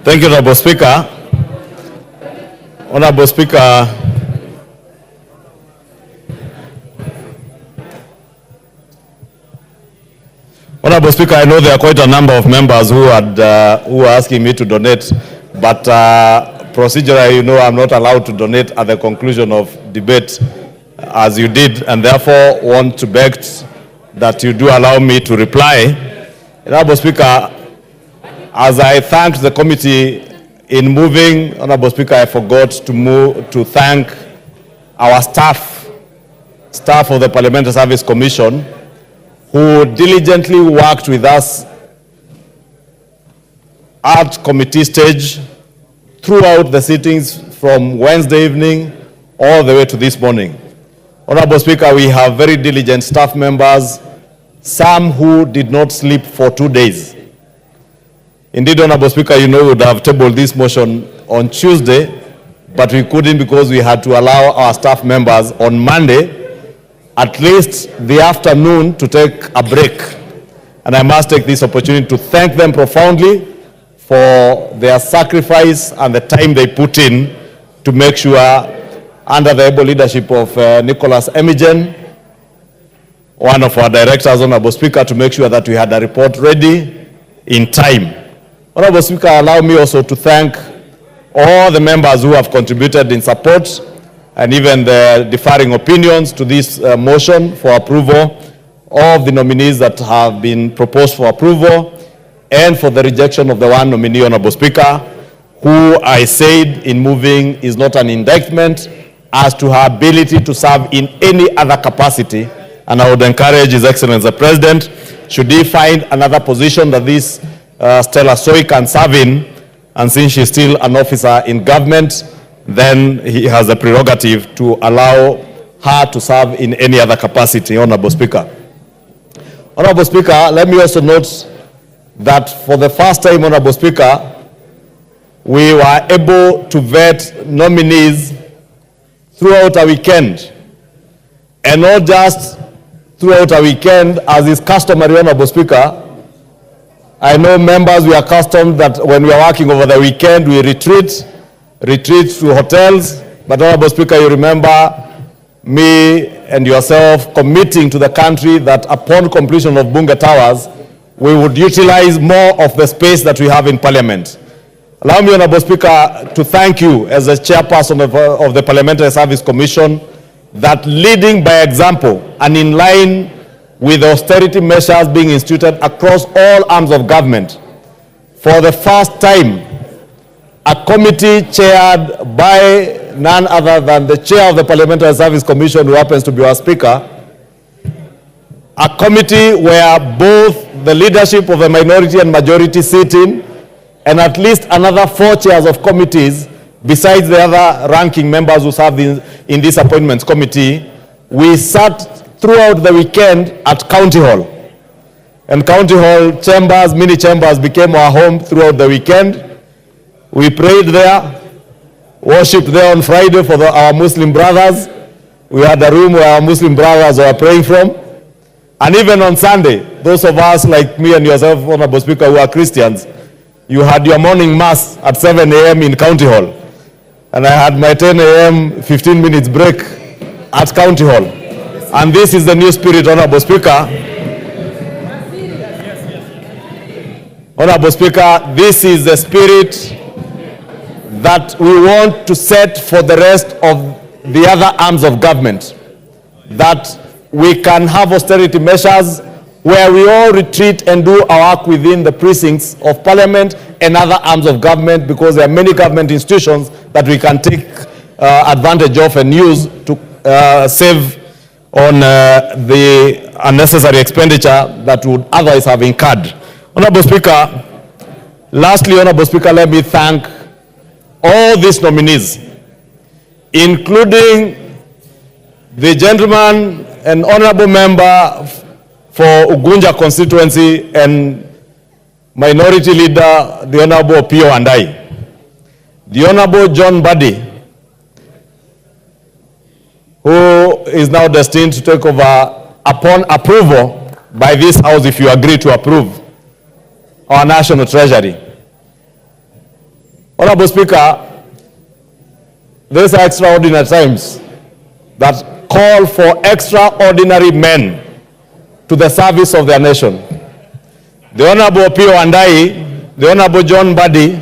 Thank you, Honorable Speaker. Honorable Speaker, Honorable Speaker, I know there are quite a number of members who are asking me to donate, but procedurally, you know, I'm not allowed to donate at the conclusion of debate, as you did, and therefore want to beg that you do allow me to reply. Honorable Speaker, as I thanked the committee in moving, Honorable Speaker, I forgot to thank our staff of the Parliamentary Service Commission, who diligently worked with us at committee stage throughout the sittings from Wednesday evening all the way to this morning. Honorable Speaker, we have very diligent staff members, some who did not sleep for 2 days. Indeed, Honorable Speaker, you know, we would have tabled this motion on Tuesday, but we couldn't because we had to allow our staff members on Monday, at least the afternoon, to take a break. And I must take this opportunity to thank them profoundly for their sacrifice and the time they put in to make sure, under the able leadership of Nicholas Emigen, one of our directors, Honorable Speaker, to make sure that we had a report ready in time. Honorable Speaker, allow me also to thank all the members who have contributed in support and even the differing opinions to this motion for approval of the nominees that have been proposed for approval, and for the rejection of the one nominee, Honorable Speaker, who I said in moving is not an indictment as to her ability to serve in any other capacity. And I would encourage His Excellency the President, should he find another position that this Stella Soy can serve in, and since she's still an officer in government, then he has a prerogative to allow her to serve in any other capacity, Honorable Speaker. Honorable Speaker, let me also note that for the first time, Honorable Speaker, we were able to vet nominees throughout a weekend, and not just throughout a weekend as is customary, Honorable Speaker. I know members, we are accustomed that when we are working over the weekend, we retreat to hotels. But Honorable Speaker, you remember me and yourself committing to the country that upon completion of Bunge Towers, we would utilize more of the space that we have in Parliament. Allow me, Honorable Speaker, to thank you as a chairperson of the Parliamentary Service Commission, that leading by example and in line with the austerity measures being instituted across all arms of government, for the first time, a committee chaired by none other than the chair of the Parliamentary Service Commission, who happens to be our Speaker, a committee where both the leadership of the minority and majority sit in, and at least another 4 chairs of committees, besides the other ranking members who serve in this appointments committee. We sat throughout the weekend at County Hall. And County Hall chambers, mini chambers, became our home throughout the weekend. We prayed there, worshipped there on Friday for our Muslim brothers. We had a room where our Muslim brothers were praying from. And even on Sunday, those of us like me and yourself, Honorable Speaker, who are Christians, you had your morning mass at 7 a.m. in County Hall. And I had my 10 a.m. 15 minutes break at County Hall. And this is the new spirit, Honorable Speaker. Honorable Speaker, this is the spirit that we want to set for the rest of the other arms of government. That we can have austerity measures where we all retreat and do our work within the precincts of Parliament and other arms of government, because there are many government institutions that we can take advantage of and use to save on the unnecessary expenditure that would otherwise have incurred. Honorable Speaker, lastly, Honorable Speaker, let me thank all these nominees, including the gentleman and honorable member for Ugunja constituency and minority leader, the Honorable Opiyo and I, the Honorable John Mbadi, who is now destined to take over upon approval by this House, if you agree to approve our National Treasury. Honorable Speaker, these are extraordinary times that call for extraordinary men to the service of their nation. The Honorable Opiyo and the Honorable John Mbadi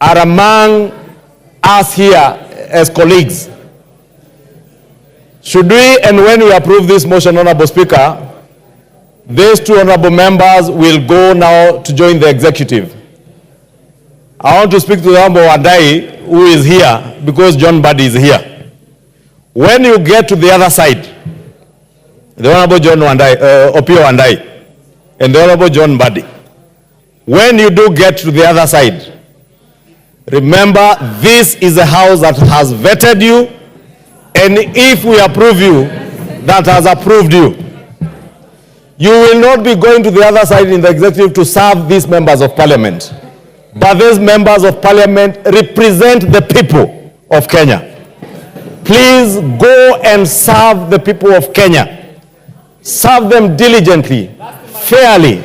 are among us here as colleagues. Should we and when we approve this motion, Honorable Speaker, these two honorable members will go now to join the executive. I want to speak to the Honorable Wandai, who is here, because John Mbadi is here. When you get to the other side, the Honorable John Wandai, Opiyo Wandai, and the Honorable John Mbadi, when you do get to the other side, remember this is a house that has vetted you, and if we approve you, that has approved you. You will not be going to the other side in the executive to serve these members of parliament. But these members of parliament represent the people of Kenya. Please go and serve the people of Kenya. Serve them diligently, fairly.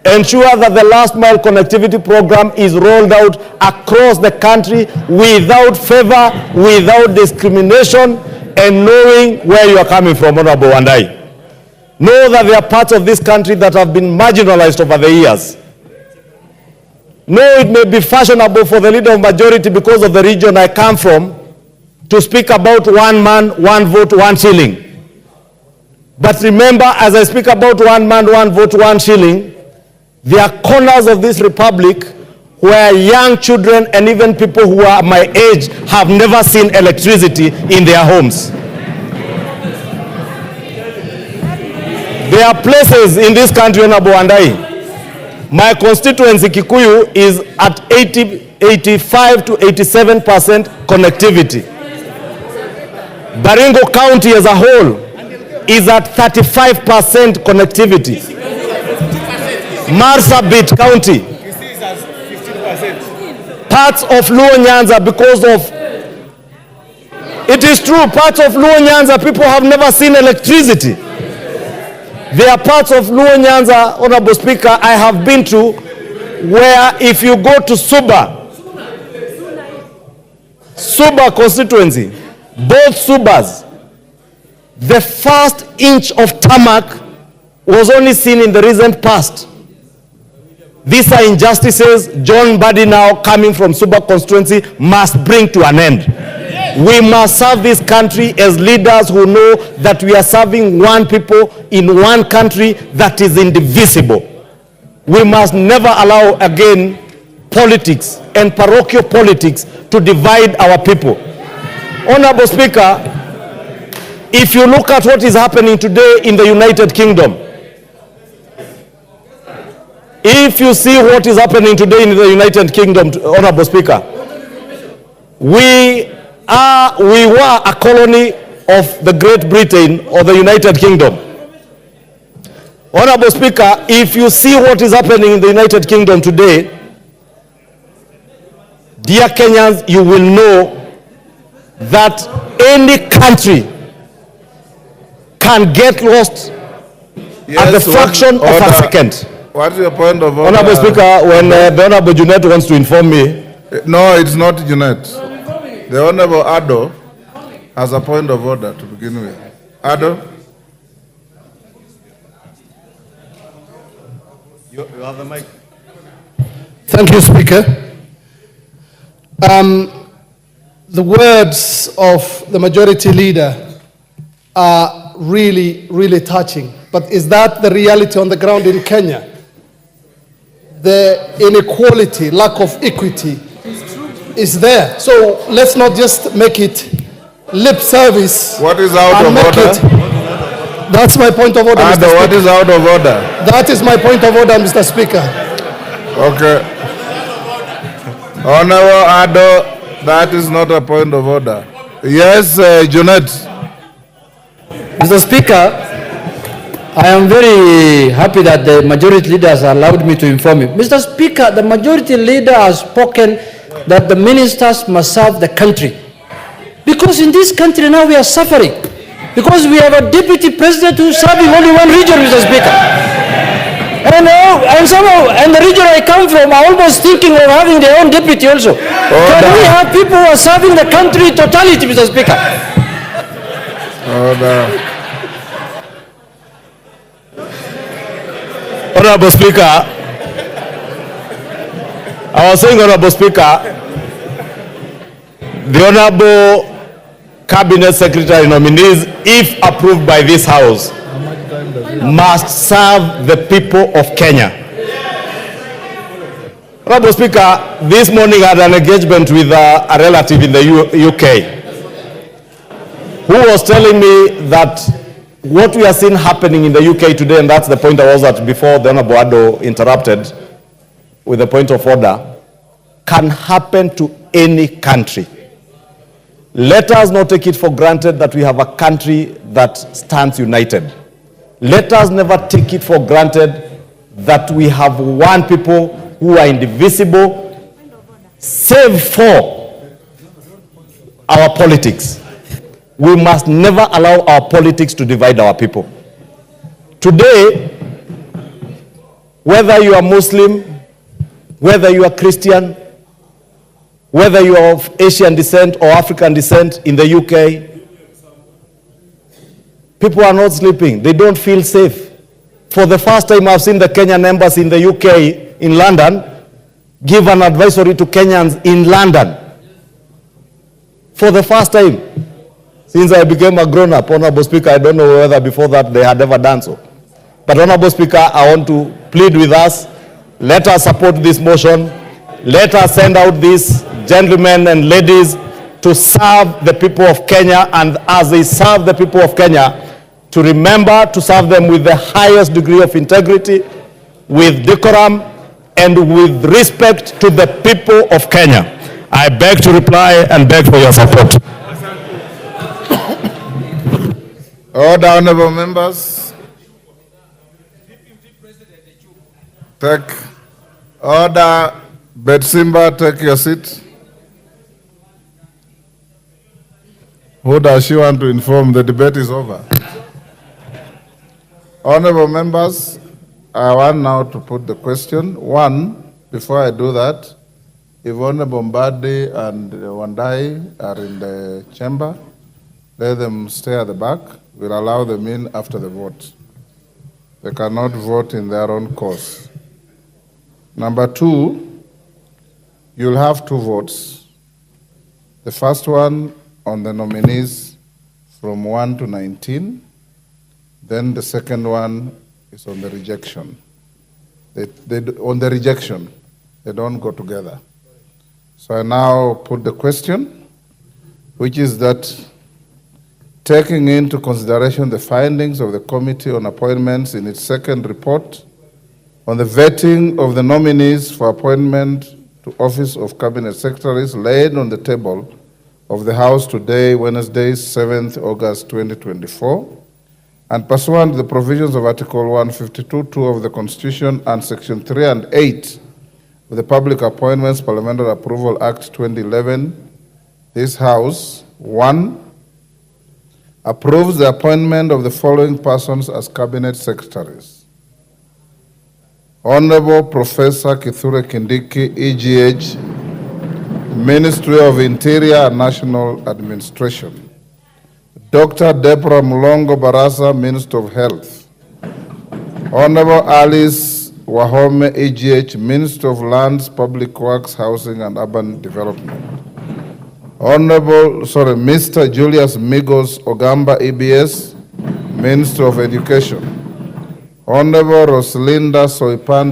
Ensure that the last mile connectivity program is rolled out across the country without favor, without discrimination, and knowing where you are coming from, Honorable Wandai. Know that there are parts of this country that have been marginalized over the years. No, it may be fashionable for the leader of majority because of the region I come from to speak about one man, one vote, one shilling. But remember, as I speak about one man, one vote, one shilling, there are corners of this republic where young children and even people who are my age have never seen electricity in their homes. There are places in this country, Honorable Wandai. My constituency, Kikuyu, is at 85 to 87% connectivity. Baringo County as a whole is at 35% connectivity. Marsabit County, parts of Luo Nyanza, because of, it is true, parts of Luo Nyanza, people have never seen electricity. There are parts of Luo Nyanza, Honorable Speaker, I have been to, where if you go to Suba constituency, both Subas, the first inch of tarmac was only seen in the recent past. These are injustices John Mbadi, now coming from Suba constituency, must bring to an end. We must serve this country as leaders who know that we are serving one people in one country that is indivisible. We must never allow again politics and parochial politics to divide our people. Honorable Speaker, if you look at what is happening today in the United Kingdom, if you see what is happening today in the United Kingdom, Honorable Speaker, we were a colony of the Great Britain or the United Kingdom. Honorable Speaker, if you see what is happening in the United Kingdom today, dear Kenyans, you will know that any country can get lost at the fraction of a second. What is your point of order? Honorable Speaker, when the Honorable Junet wants to inform me. No, it's not Junet. The Honorable Ado has a point of order to begin with. Ado? You have the mic. Thank you, Speaker. The words of the majority leader are really, really touching. But is that the reality on the ground in Kenya? The inequality, lack of equity is there. So let's not just make it lip service. What is out of order? That's my point of order, Mr. Speaker. What is out of order? That is my point of order, Mr. Speaker. Okay. Honorable Ado, that is not a point of order. Yes, Junet. Mr. Speaker, I am very happy that the majority leader has allowed me to inform you. Mr. Speaker, the majority leader has spoken that the ministers must serve the country. Because in this country now we are suffering. Because we have a deputy president who's serving only one region, Mr. Speaker. And the region I come from are almost thinking of having their own deputy also. Can we have people who are serving the country in totality, Mr. Speaker? Honorable Speaker, I was saying, Honorable Speaker, the Honorable Cabinet Secretary nominees, if approved by this House, must serve the people of Kenya. Honorable Speaker, this morning I had an engagement with a relative in the UK who was telling me that what we are seeing happening in the UK today, and that's the point I was at before the Honorable Ado interrupted with the point of order, can happen to any country. Let us not take it for granted that we have a country that stands united. Let us never take it for granted that we have one people who are indivisible, save for our politics. We must never allow our politics to divide our people. Today, whether you are Muslim, whether you are Christian, whether you are of Asian descent or African descent in the UK, people are not sleeping. They don't feel safe. For the first time, I've seen the Kenyan embassy in the UK, in London, give an advisory to Kenyans in London. For the first time. Since I became a grown-up, Honorable Speaker, I don't know whether before that they had ever done so. But Honorable Speaker, I want to plead with us. Let us support this motion. Let us send out these gentlemen and ladies to serve the people of Kenya, and as they serve the people of Kenya, to remember to serve them with the highest degree of integrity, with decorum, and with respect to the people of Kenya. I beg to reply and beg for your support. Order, honorable members. Take order. Betsimba, take your seat. Who does she want to inform? The debate is over. Honorable members, I want now to put the question. One, before I do that, if Honorable Mbadi and Wandai are in the chamber, let them stay at the back. We'll allow them in after the vote. They cannot vote in their own cause. Number two, you'll have two votes. The first one on the nominees from 1 to 19. Then the second one is on the rejection. On the rejection, they don't go together. So I now put the question, which is that taking into consideration the findings of the Committee on Appointments in its second report on the vetting of the nominees for appointment to office of Cabinet Secretaries laid on the table of the House today, Wednesday, 7th August 2024, and pursuant to the provisions of Article 152(2) of the Constitution and Section 3 and 8 of the Public Appointments Parliamentary Approval Act 2011, this House, 1, approves the appointment of the following persons as Cabinet Secretaries. Honorable Professor Kithure Kindiki, EGH, Ministry of Interior and National Administration. Dr. Deborah Mulongo Barasa, Minister of Health. Honorable Alice Wahome, EGH, Minister of Lands, Public Works, Housing and Urban Development. Mr. Julius Migos Ogamba, EBS, Minister of Education. Honorable Rosalinda Soipan,